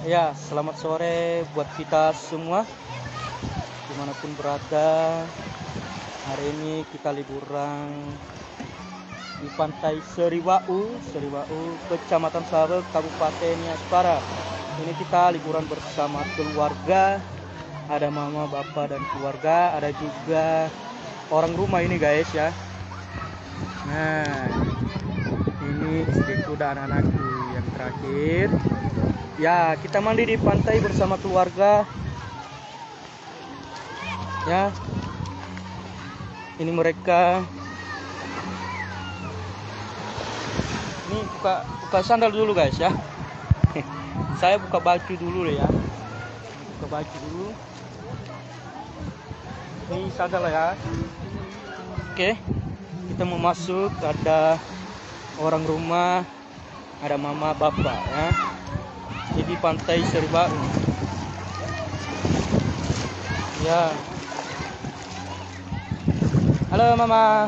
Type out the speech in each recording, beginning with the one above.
Ya, selamat sore buat kita semua dimanapun berada. Hari ini kita liburan di Pantai Seriwau, Kecamatan Sabe, Kabupaten Niaspara. Ini kita liburan bersama keluarga. Ada mama, bapak, dan keluarga. Ada juga orang rumah ini guys ya. Nah, ini istriku dan anakku yang terakhir. Ya, kita mandi di pantai bersama keluarga. Ya. Ini mereka. Ini buka sandal dulu guys ya. Saya buka baju dulu ya. Buka baju dulu. Ini sandal ya. Oke. Kita mau masuk, ada orang rumah, ada mama, bapak ya. Jadi Pantai Seriwau. Ya. Halo mama.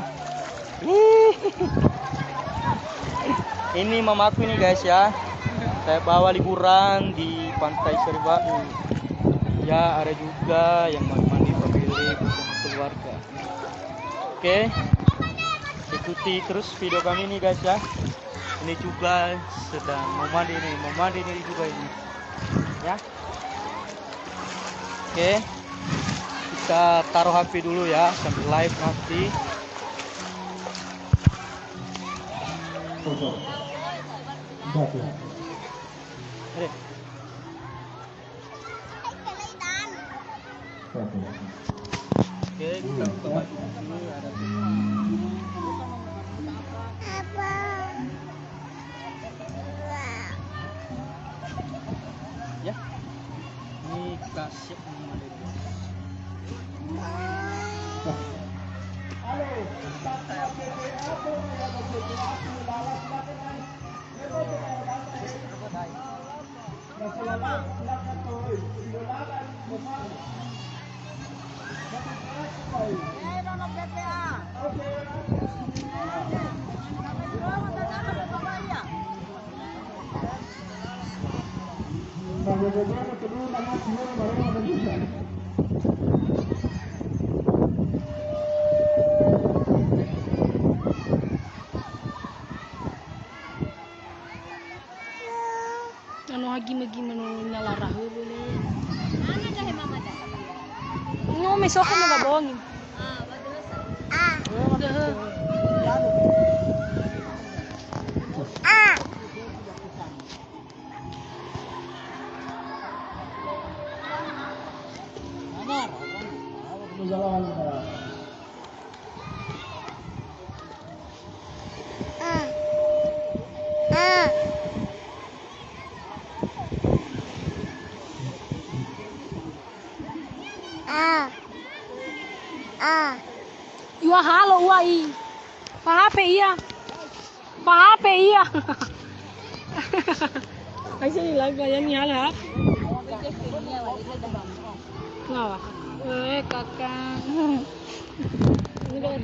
Ini mamaku ini guys ya. Saya bawa liburan di Pantai Seriwau. Ya, ada juga yang mandi pemilik bersama keluarga. Oke. Ikuti terus video kami ini guys ya. Ini juga sedang mau mandi nih juga ini. Ya. Oke. Kita taruh HP dulu ya sambil live nanti. Oke, kita buka baju dulu ada ya. Ini kita siap memulai. Ano hagi-magi nalarah hulu ni. Ano dah mama dah? Ngo may soko mo gabong. Bagus. Iwa halo uai. Pahape iya. Pahape iya. Aisa ni laga yan ni halap. Ngawa. Kakak. Ini dah